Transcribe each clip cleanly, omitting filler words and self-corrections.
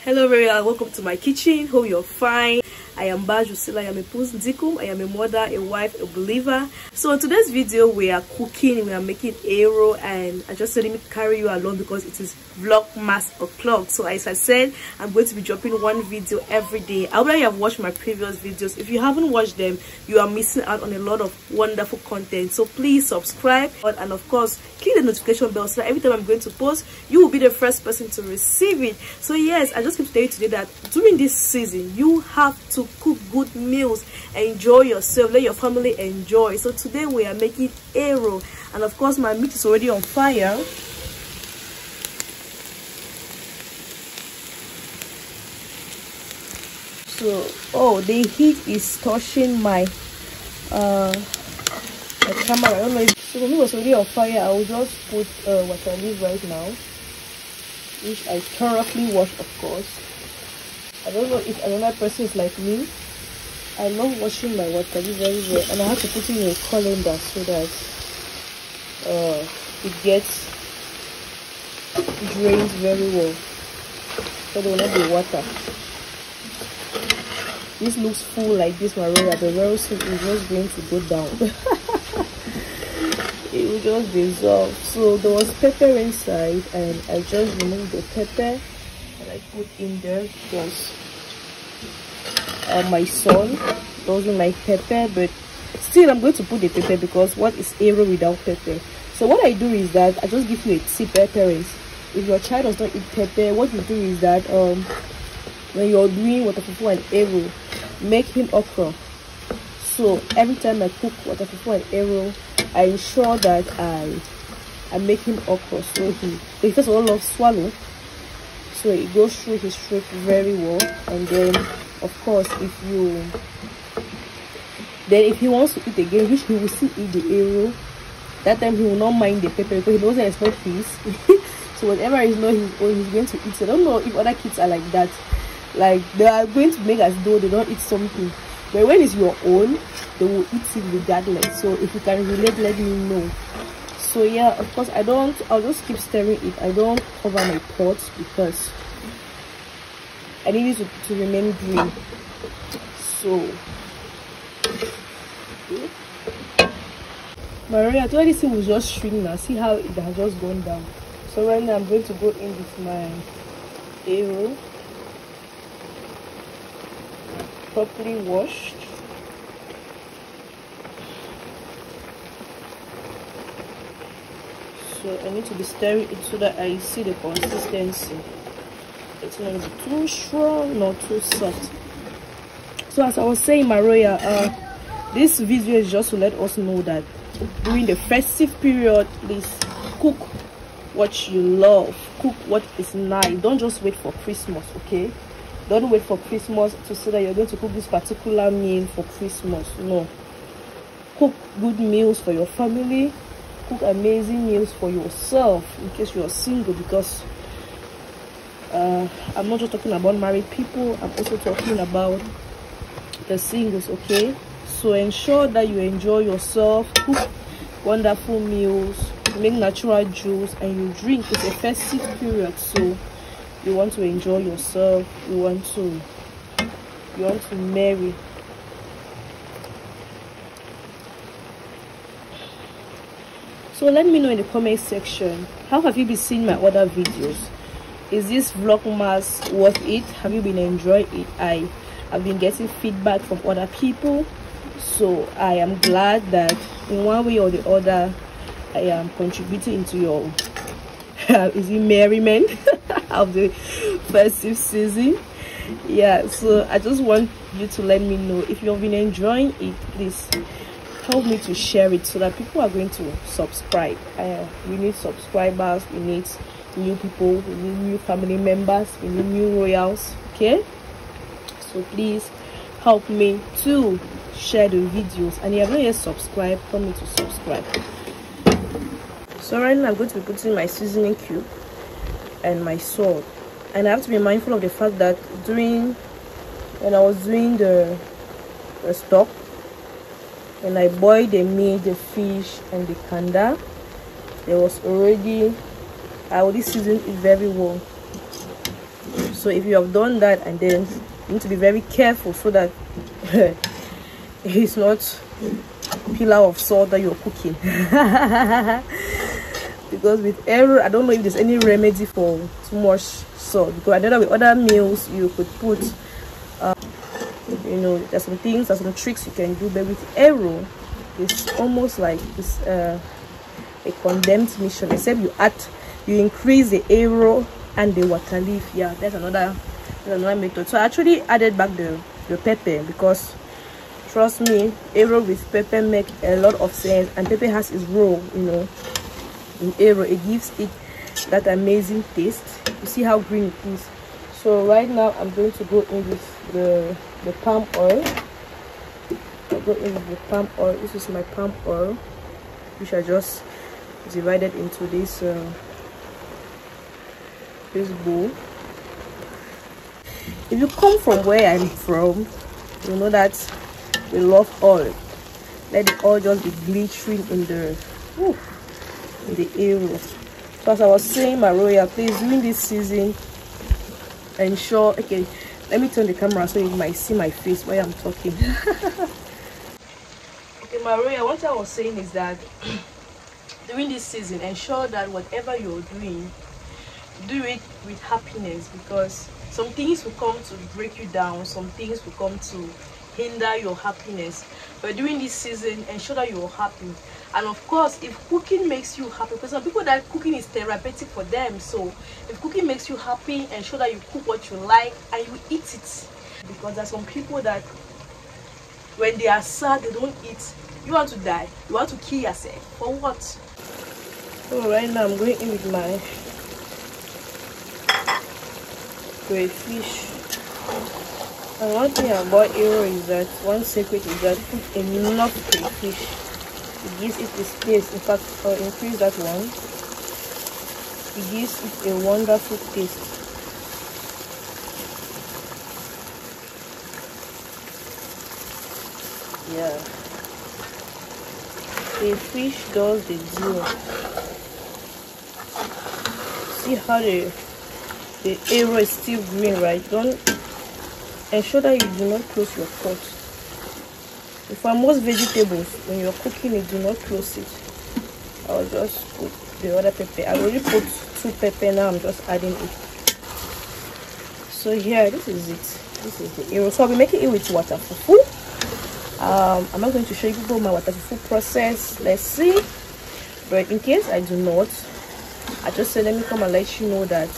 Hello everyone, welcome to my kitchen. Hope you're fine. I am Bajusila. I am a Pusndikum. I am a mother, a wife, a believer. So in today's video we are cooking, we are making arrow, and I just said let me carry you along because it is Vlogmas o'clock. So as I said, I'm going to be dropping one video every day. I hope that you have watched my previous videos. If you haven't watched them, you are missing out on a lot of wonderful content. So please subscribe and of course click the notification bell so that every time I'm going to post, you will be the first person to receive it. So yes, I just came to tell you today that during this season you have to cook good meals, enjoy yourself, let your family enjoy. So today we are making arrow, and of course my meat is already on fire. So the heat is touching my camera. I don't know if the meat was already on fire. I will just put water leaf right now, which I thoroughly wash, of course. I don't know if another person is like me. I love washing my water very well, and I have to put in a colander so that it gets drained very well, so there will not be water. This looks full like this, Maria, but very soon it's just going to go down. It will just dissolve. So there was pepper inside, and I just removed the pepper and I put in there because my son doesn't like pepper, but still I'm going to put the pepper because what is arrow without pepper? So what I do is that I just give you a tip, parents. If your child does not eat pepper, what you do is that when you're doing water fufu and arrow, make him okra. So every time I cook water fufu and arrow, I ensure that I make him okra, so he first of all loves swallow, so it goes through his throat very well. And then of course if he wants to eat again, which he will still eat the arrow, that time he will not mind the pepper because he doesn't expect peace. So whatever is not his own, he's going to eat. So I don't know if other kids are like that, like they are going to make as though they don't eat something, but when it's your own, they will eat it regardless. So if you can relate, let me know. So yeah, of course I'll just keep stirring it. I don't cover my pot because I need it to remain green. So Maria, I thought this thing was just shrink now. See how it has just gone down. So right now I'm going to go in with my arrow, properly washed. So I need to be stirring it so that I see the consistency. It's not to be too strong, not too soft. So as I was saying, Maria, this video is just to let us know that during the festive period, please cook what you love, cook what is nice. Don't just wait for Christmas, okay? Don't wait for Christmas to say that you're going to cook this particular meal for Christmas. No, cook good meals for your family, cook amazing meals for yourself in case you are single, because I'm not just talking about married people, I'm also talking about the singles, okay? So ensure that you enjoy yourself, cook wonderful meals, make natural juice, and you drink. It's a festive period, so you want to enjoy yourself, you want to marry. So let me know in the comment section, how have you been seeing my other videos? Is this Vlogmas worth it? Have you been enjoying it? I have been getting feedback from other people, so I am glad that in one way or the other I am contributing into your is it merriment of the festive season. Yeah, so I just want you to let me know if you've been enjoying it. Please help me to share it so that people are going to subscribe. We need subscribers, we need new people, we need new family members, we need new royals, okay? So please help me to share the videos, and if you have not yet subscribed, help me to subscribe. So right now I'm going to be putting my seasoning cube and my salt, and I have to be mindful of the fact that when I was doing the stock, when I boiled the meat, the fish and the kanda, there was already I already seasoned it very well. So if you have done that, and then you need to be very careful so that it's not pillar of salt that you're cooking. Because with arrow, I don't know if there's any remedy for too much salt, because I know that with other meals you could put you know, there's some things, there's some tricks you can do, but with arrow it's almost like this a condemned mission, except you increase the arrow and the water leaf. Yeah, that's another method. So I actually added back the pepper, because trust me, arrow with pepper make a lot of sense, and pepper has its role, you know, in arrow. It gives it that amazing taste. You see how green it is. So right now I'm going to go in with the palm oil. I'll go in with the palm oil. This is my palm oil, which I just divided into this bowl. If you come from where I'm from, you know that we love oil. Let the oil just be glittering in the arrow. So as I was saying, my royal, please, during this season, ensure, okay, let me turn the camera so you might see my face while I'm talking. Okay, my royal, what I was saying is that during this season, ensure that whatever you're doing, do it with happiness, because some things will come to break you down, some things will come to hinder your happiness. But during this season, ensure that you're happy. And of course, if cooking makes you happy, because some people that cooking is therapeutic for them, so if cooking makes you happy, ensure that you cook what you like and you eat it. Because there's some people that when they are sad, they don't eat. You want to die, you want to kill yourself for what? So right now I'm going in with my crayfish. And one thing about arrow is that, one secret is that put enough crayfish. It gives it this taste. In fact, I'll increase that one. It gives it a wonderful taste. Yeah. The fish does the deal. See how the arrow is still green, right? Don't ensure that you do not close your pot. For most vegetables, when you're cooking it, do not close it. I'll just put the other pepper. I already put 2 pepper, now I'm just adding it. So here, this is it. This is the arrow. So I'll be making it with water fufu. I'm not going to show you people my water fufu process. Let's see. But in case I do not, I just said let me come and let you know that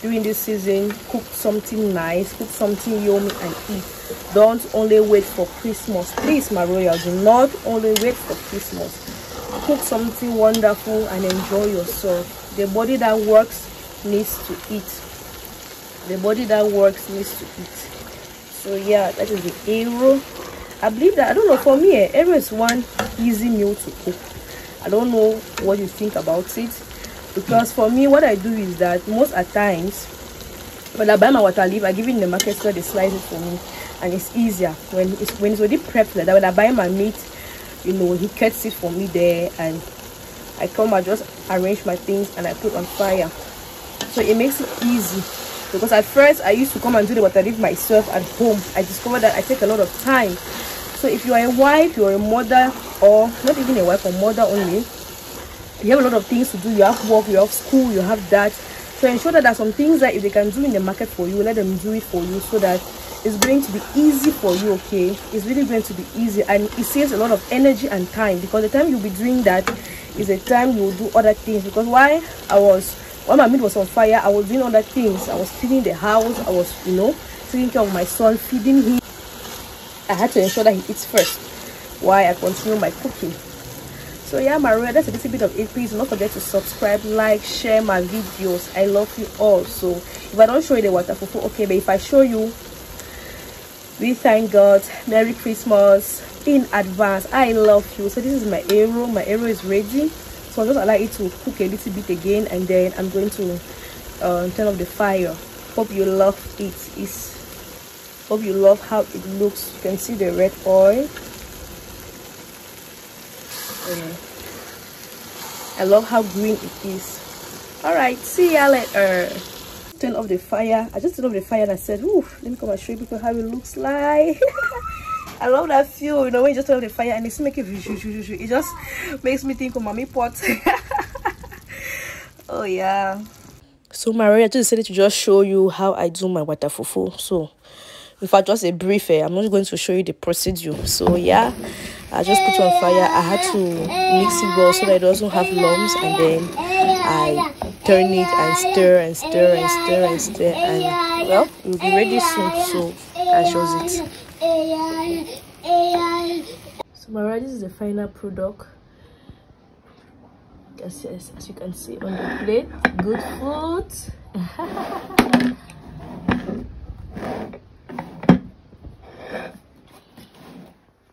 during this season, cook something nice, cook something yummy and eat. Don't only wait for Christmas. Please, my royal, do not only wait for Christmas. Cook something wonderful and enjoy yourself. The body that works needs to eat. The body that works needs to eat. So yeah, that is the arrow. I believe that, I don't know, for me, arrow is one easy meal to cook. I don't know what you think about it. Because for me, what I do is that most at times, when I buy my water leaf, I give it in the market so they slice it for me, and it's easier when it's already prepped like that. When I buy my meat, you know, he cuts it for me there, and I come, I just arrange my things and I put on fire. So it makes it easy. Because at first I used to come and do the water leaf myself at home. I discovered that I take a lot of time. So if you are a wife, you are a mother, or not even a wife, or mother only, you have a lot of things to do. You have work, you have school, you have that. So ensure that there are some things that if they can do in the market for you, let them do it for you, so that it's going to be easy for you. Okay, it's really going to be easy, and it saves a lot of energy and time, because the time you'll be doing that is a time you will do other things. Because while my meat was on fire, I was doing other things. I was cleaning the house, I was, you know, taking care of my son, feeding him. I had to ensure that he eats first while I continue my cooking. So yeah, my royal, that's a little bit of it. Please do not forget to subscribe, like, share my videos. I love you all. So if I don't show you the water fufu, okay, but if I show you, we thank God. Merry Christmas in advance. I love you. So this is my arrow. My arrow is ready, so I'll just allow it to cook a little bit again, and then I'm going to turn off the fire. Hope you love it. Hope you love how it looks. You can see the red oil. I love how green it is. All right, see ya later. turn off the fire. I just turned off the fire and I said, ooh, let me come and show you people how it looks like. I love that feel, you know, when you just turn off the fire and it's making it just makes me think of mommy pot. Oh yeah. So Maria just decided to just show you how I do my water fufu. So in fact, just a brief, I'm not going to show you the procedure. So yeah, I just put it on fire. I had to mix it well so that it doesn't have lumps, and then I turn it and stir and stir and stir and stir, and well, it will be ready soon. So I shows it. So Maria, this is the final product. Yes, as you can see on the plate, good food.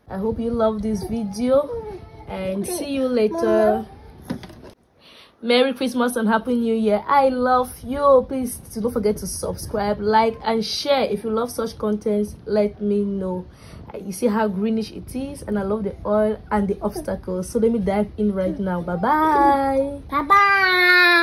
I hope you love this video and see you later. Merry Christmas and Happy New Year. I love you. Please don't forget to subscribe, like and share. If you love such content, let me know. You see how greenish it is, and I love the oil and the obstacles. So let me dive in right now. Bye bye. Bye bye.